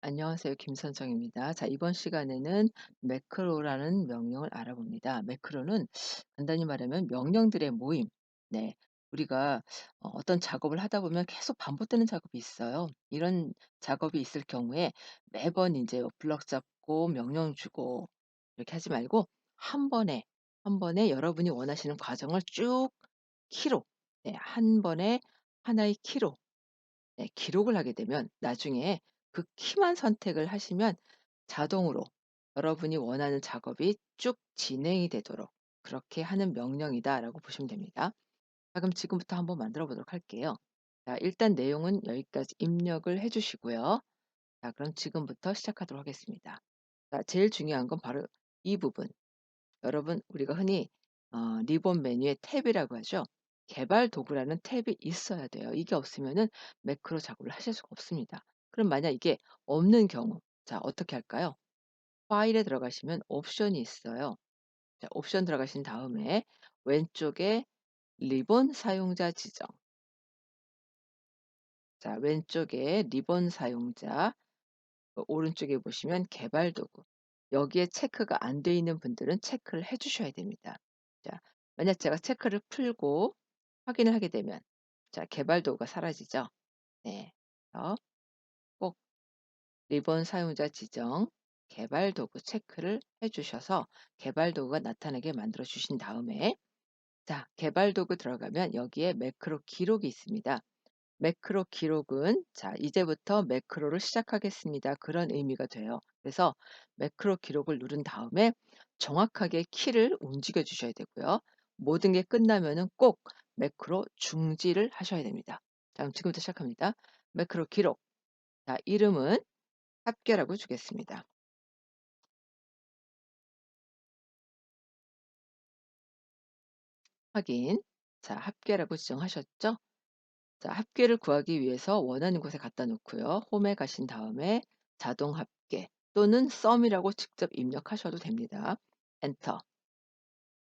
안녕하세요. 김선정입니다. 자, 이번 시간에는 매크로라는 명령을 알아봅니다. 매크로는 간단히 말하면 명령들의 모임. 네. 우리가 어떤 작업을 하다 보면 계속 반복되는 작업이 있어요. 이런 작업이 있을 경우에 매번 이제 블럭 잡고 명령 주고 이렇게 하지 말고 한 번에, 한 번에 여러분이 원하시는 과정을 쭉 키로, 네, 한 번에 하나의 키로 네, 기록을 하게 되면 나중에 그 키만 선택을 하시면 자동으로 여러분이 원하는 작업이 쭉 진행이 되도록 그렇게 하는 명령이다라고 보시면 됩니다. 자, 그럼 지금부터 한번 만들어 보도록 할게요. 자, 일단 내용은 여기까지 입력을 해 주시고요. 자, 그럼 지금부터 시작하도록 하겠습니다. 자, 제일 중요한 건 바로 이 부분. 여러분 우리가 흔히 리본 메뉴의 탭이라고 하죠. 개발 도구라는 탭이 있어야 돼요. 이게 없으면은 매크로 작업을 하실 수가 없습니다. 그럼 만약 이게 없는 경우 자 어떻게 할까요? 파일에 들어가시면 옵션이 있어요. 자 옵션 들어가신 다음에 왼쪽에 리본 사용자 지정. 자 왼쪽에 리본 사용자 오른쪽에 보시면 개발 도구. 여기에 체크가 안 돼 있는 분들은 체크를 해 주셔야 됩니다. 자, 만약 제가 체크를 풀고 확인을 하게 되면 자, 개발 도구가 사라지죠. 네. 그래서 꼭 리본 사용자 지정, 개발 도구 체크를 해 주셔서 개발 도구가 나타나게 만들어 주신 다음에 자, 개발 도구 들어가면 여기에 매크로 기록이 있습니다. 매크로 기록은 자 이제부터 매크로를 시작하겠습니다. 그런 의미가 돼요. 그래서 매크로 기록을 누른 다음에 정확하게 키를 움직여 주셔야 되고요. 모든 게 끝나면은 꼭 매크로 중지를 하셔야 됩니다. 자 그럼 지금부터 시작합니다. 매크로 기록. 자 이름은 합계라고 주겠습니다. 확인. 자 합계라고 지정하셨죠? 자, 합계를 구하기 위해서 원하는 곳에 갖다 놓고요. 홈에 가신 다음에 자동 합계 또는 썸이라고 직접 입력하셔도 됩니다. 엔터.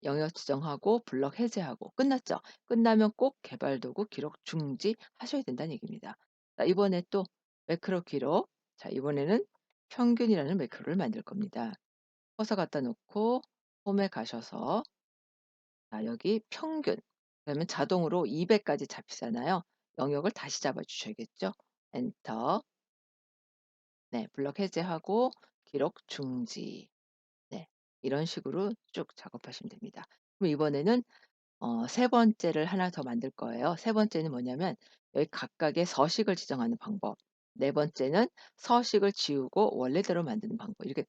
영역 지정하고 블럭 해제하고 끝났죠. 끝나면 꼭 개발 도구 기록 중지 하셔야 된다는 얘기입니다. 자, 이번에 또 매크로 기록. 자, 이번에는 평균이라는 매크로를 만들 겁니다. 커서 갖다 놓고 홈에 가셔서 자, 여기 평균. 그러면 자동으로 200까지 잡히잖아요. 영역을 다시 잡아 주셔야겠죠. 엔터. 네, 블럭 해제하고 기록 중지. 네. 이런 식으로 쭉 작업하시면 됩니다. 그럼 이번에는 세 번째를 하나 더 만들 거예요. 세 번째는 뭐냐면 여기 각각의 서식을 지정하는 방법. 네 번째는 서식을 지우고 원래대로 만드는 방법. 이렇게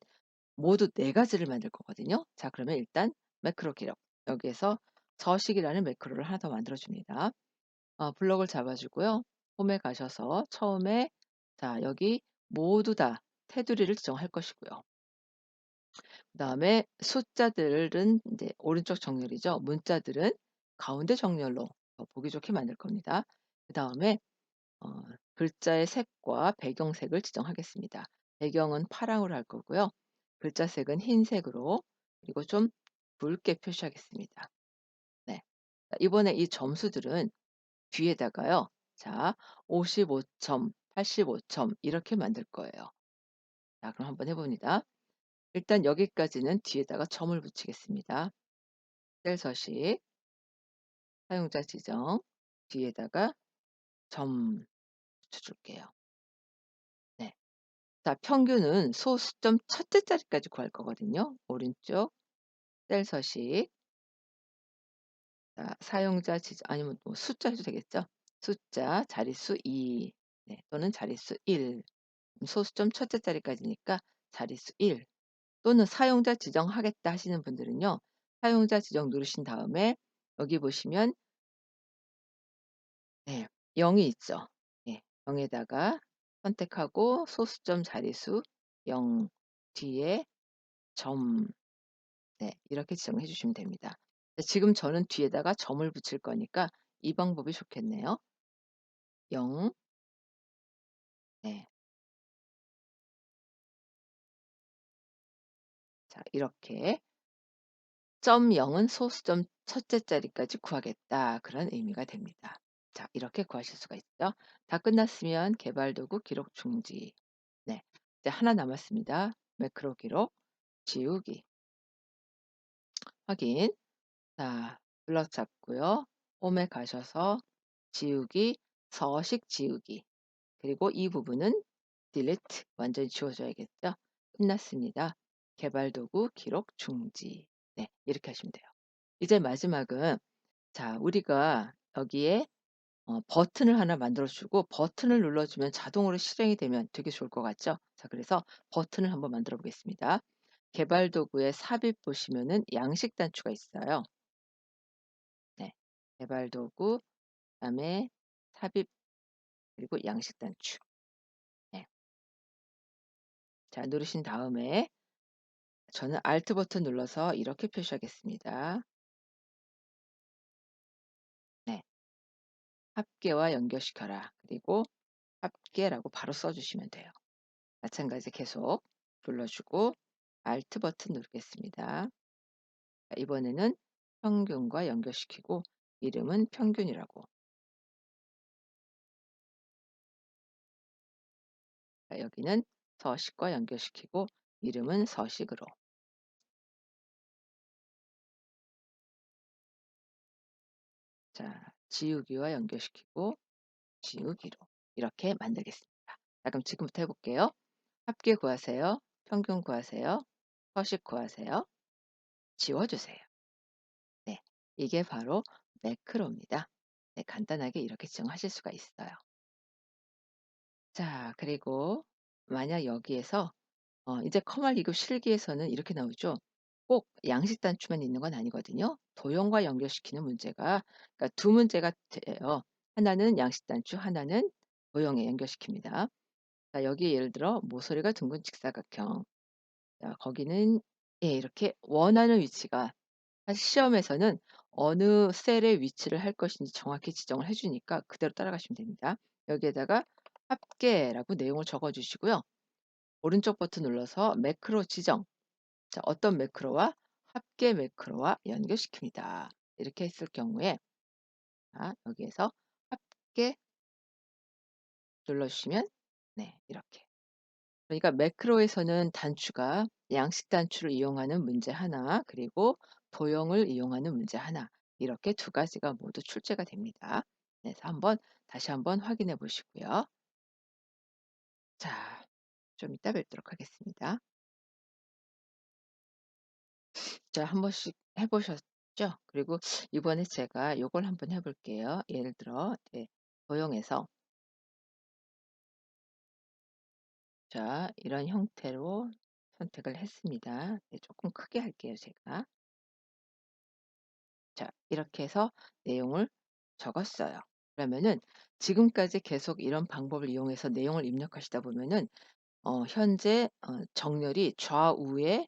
모두 네 가지를 만들 거거든요. 자 그러면 일단 매크로 기록. 여기에서 서식이라는 매크로를 하나 더 만들어 줍니다. 블록을 잡아 주고요. 홈에 가셔서 처음에 자 여기 모두 다 테두리를 지정할 것이고요. 그다음에 숫자들은 이제 오른쪽 정렬이죠. 문자들은 가운데 정렬로 더 보기 좋게 만들 겁니다. 그다음에 어 글자의 색과 배경색을 지정하겠습니다. 배경은 파랑으로 할 거고요. 글자 색은 흰색으로 그리고 좀 붉게 표시하겠습니다. 네. 자 이번에 이 점수들은 뒤에다가요. 자 55 점, 85점 이렇게 만들 거예요. 자 그럼 한번 해 봅니다. 일단 여기까지는 뒤에다가 점을 붙이겠습니다. 셀 서식, 사용자 지정, 뒤에다가 점 붙여 줄게요. 네. 자 평균은 소수점 첫째 자리까지 구할 거거든요. 오른쪽 셀 서식, 자 사용자 지정 아니면 뭐 숫자 해도 되겠죠. 숫자 자릿수 2 네 또는 자릿수 1 소수점 첫째 자리까지니까 자릿수 1 또는 사용자 지정하겠다 하시는 분들은요. 사용자 지정 누르신 다음에 여기 보시면 네 0이 있죠. 예. 0 에다가 선택하고 소수점 자릿수 0 뒤에 점 네 이렇게 지정해 주시면 됩니다. 네, 지금 저는 뒤에다가 점을 붙일 거니까 이 방법이 좋겠네요. 0 네. 자 이렇게 점 0은 소수점 첫째 자리까지 구하겠다. 그런 의미가 됩니다. 자 이렇게 구하실 수가 있죠. 다 끝났으면 개발 도구 기록 중지. 네. 이제 하나 남았습니다. 매크로 기록 지우기 확인. 자 블럭 잡고요. 홈에 가셔서 지우기, 서식 지우기 그리고 이 부분은 딜리트 완전히 지워줘야겠죠. 끝났습니다. 개발 도구 기록 중지. 네 이렇게 하시면 돼요. 이제 마지막은 자 우리가 여기에 버튼을 하나 만들어 주고 버튼을 눌러 주면 자동으로 실행이 되면 되게 좋을 것 같죠? 자 그래서 버튼을 한번 만들어 보겠습니다. 개발 도구에 삽입 보시면은 양식 단추가 있어요. 네. 개발 도구 그다음에 삽입 그리고 양식 단추. 네. 자 누르신 다음에 저는 Alt 버튼 눌러서 이렇게 표시하겠습니다. 네. 합계와 연결시켜라. 그리고 합계라고 바로 써 주시면 돼요. 마찬가지 계속 눌러주고 Alt 버튼 누르겠습니다. 자, 이번에는 평균과 연결시키고 이름은 평균이라고. 자, 여기는 서식과 연결시키고 이름은 서식으로. 자, 지우기와 연결시키고 지우기로 이렇게 만들겠습니다. 자, 그럼 지금부터 해볼게요. 합계 구하세요. 평균 구하세요. 서식 구하세요. 지워주세요. 네, 이게 바로 매크로입니다. 네, 간단하게 이렇게 지정하실 수가 있어요. 자, 그리고 만약 여기에서 이제 커말 2급 실기에서는 이렇게 나오죠. 꼭 양식 단추만 있는 건 아니거든요. 도형과 연결시키는 문제가 그러니까 두 문제가 돼요. 하나는 양식 단추, 하나는 도형에 연결시킵니다. 자, 여기 예를 들어 모서리가 둥근 직사각형. 자, 거기는 예, 이렇게 원하는 위치가 사실 시험에서는 어느 셀의 위치를 할 것인지 정확히 지정을 해 주니까 그대로 따라가시면 됩니다. 여기에다가 합계라고 내용을 적어 주시고요. 오른쪽 버튼 눌러서 매크로 지정. 자, 어떤 매크로와 합계 매크로와 연결시킵니다. 이렇게 했을 경우에 자, 여기에서 합계 눌러주시면 네, 이렇게. 그러니까 매크로에서는 단추가 양식 단추를 이용하는 문제 하나, 그리고 도형을 이용하는 문제 하나, 이렇게 두 가지가 모두 출제가 됩니다. 네, 그래서 다시 한번 확인해 보시고요. 자, 좀 이따 뵙도록 하겠습니다. 자, 한 번씩 해 보셨죠? 그리고 이번에 제가 요걸 한번 해 볼게요. 예를 들어 이제 도형에서 자, 이런 형태로 선택을 했습니다. 네, 조금 크게 할게요, 제가. 자, 이렇게 해서 내용을 적었어요. 그러면은 지금까지 계속 이런 방법을 이용해서 내용을 입력하시다 보면은 현재 정렬이 좌우에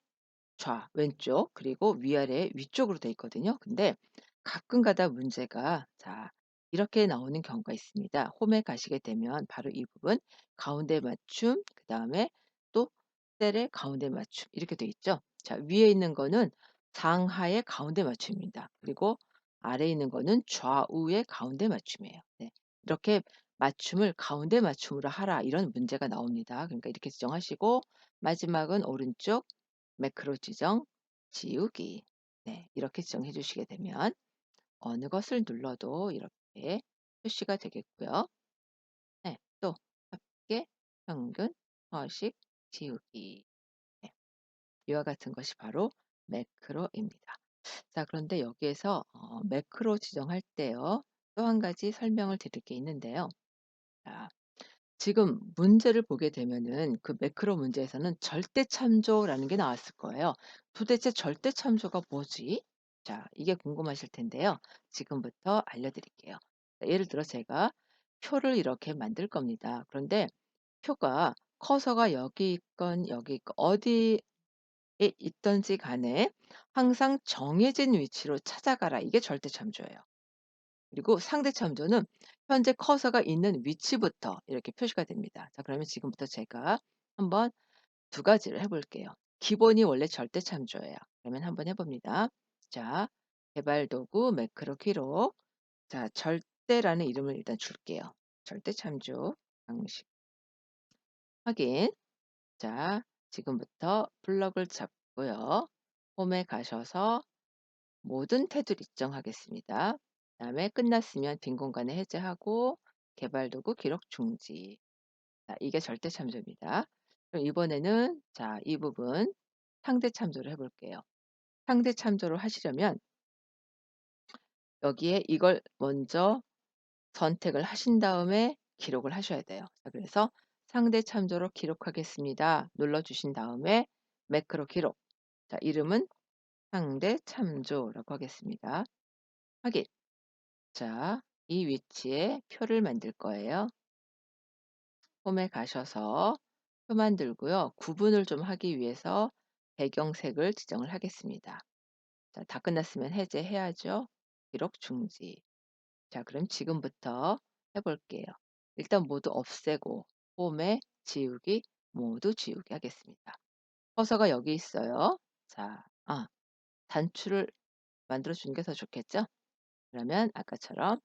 왼쪽 그리고 위아래 위쪽으로 돼 있거든요. 근데 가끔 가다 문제가 자 이렇게 나오는 경우가 있습니다. 홈에 가시게 되면 바로 이 부분 가운데 맞춤 그다음에 또 셀의 가운데 맞춤 이렇게 돼 있죠. 자 위에 있는 거는 상하의 가운데 맞춤입니다. 그리고 아래에 있는 거는 좌우의 가운데 맞춤이에요. 네. 이렇게 맞춤을 가운데 맞춤으로 하라 이런 문제가 나옵니다. 그러니까 이렇게 지정하시고 마지막은 오른쪽 매크로 지정, 지우기. 네, 이렇게 지정해 주시게 되면 어느 것을 눌러도 이렇게 표시가 되겠고요. 네, 또 합계, 평균, 서식, 지우기. 네, 이와 같은 것이 바로 매크로입니다. 자, 그런데 여기에서 매크로 지정할 때요. 또 한 가지 설명을 드릴 게 있는데요. 자, 지금 문제를 보게 되면은 그 매크로 문제에서는 절대 참조라는 게 나왔을 거예요. 도대체 절대 참조가 뭐지? 자, 이게 궁금하실 텐데요. 지금부터 알려드릴게요. 자, 예를 들어 제가 표를 이렇게 만들 겁니다. 그런데 표가 커서가 여기 있건 여기 있건 어디에 있든지 간에 항상 정해진 위치로 찾아가라. 이게 절대 참조예요. 그리고 상대 참조는 현재 커서가 있는 위치부터 이렇게 표시가 됩니다. 자, 그러면 지금부터 제가 한번 두 가지를 해 볼게요. 기본이 원래 절대 참조예요. 그러면 한번 해 봅니다. 자, 개발 도구 매크로 기록. 자, 절대라는 이름을 일단 줄게요. 절대 참조 방식 확인. 자, 지금부터 플러그를 잡고요. 홈에 가셔서 모든 태두를 입력하겠습니다. 그다음에 끝났으면 빈 공간을 해제하고 개발 도구 기록 중지. 자, 이게 절대 참조입니다. 그럼 이번에는 자, 이 부분 상대 참조를 해 볼게요. 상대 참조를 하시려면 여기에 이걸 먼저 선택을 하신 다음에 기록을 하셔야 돼요. 자, 그래서 상대 참조로 기록하겠습니다. 눌러 주신 다음에 매크로 기록. 자, 이름은 상대 참조라고 하겠습니다. 확인. 자, 이 위치에 표를 만들 거예요. 홈에 가셔서 표 만들고요. 구분을 좀 하기 위해서 배경색을 지정을 하겠습니다. 자, 다 끝났으면 해제해야죠. 기록 중지. 자, 그럼 지금부터 해 볼게요. 일단 모두 없애고 홈에 지우기, 모두 지우기 하겠습니다. 커서가 여기 있어요. 자, 단추를 만들어 주는 게 더 좋겠죠? 그러면 아까처럼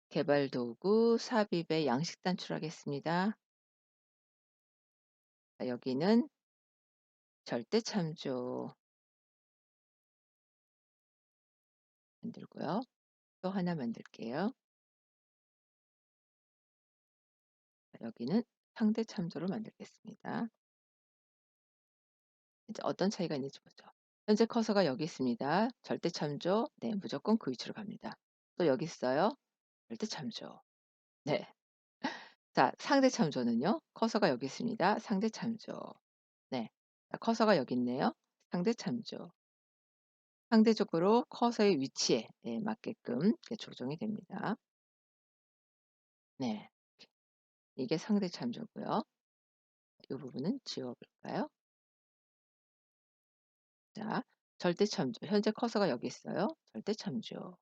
개발 도구 삽입에 양식 단추를 하겠습니다. 자, 여기는 절대 참조 만들고요. 또 하나 만들게요. 자, 여기는 상대 참조로 만들겠습니다. 이제 어떤 차이가 있는지 보죠. 현재 커서가 여기 있습니다. 절대 참조. 네, 무조건 그 위치로 갑니다. 또 여기 있어요. 절대 참조. 네. 자, 상대 참조는요. 커서가 여기 있습니다. 상대 참조. 네. 자, 커서가 여기 있네요. 상대 참조. 상대적으로 커서의 위치에 맞게끔 이렇게 조정이 됩니다. 네. 이게 상대 참조고요. 이 부분은 지워 볼까요? 자, 절대 참조. 현재 커서가 여기 있어요. 절대 참조.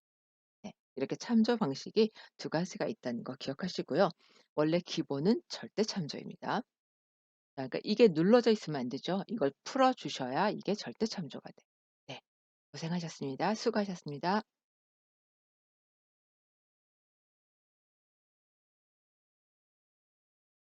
네. 이렇게 참조 방식이 두 가지가 있다는 거 기억하시고요. 원래 기본은 절대 참조입니다. 자, 그러니까 이게 눌러져 있으면 안 되죠. 이걸 풀어 주셔야 이게 절대 참조가 돼요. 네. 고생하셨습니다. 수고하셨습니다.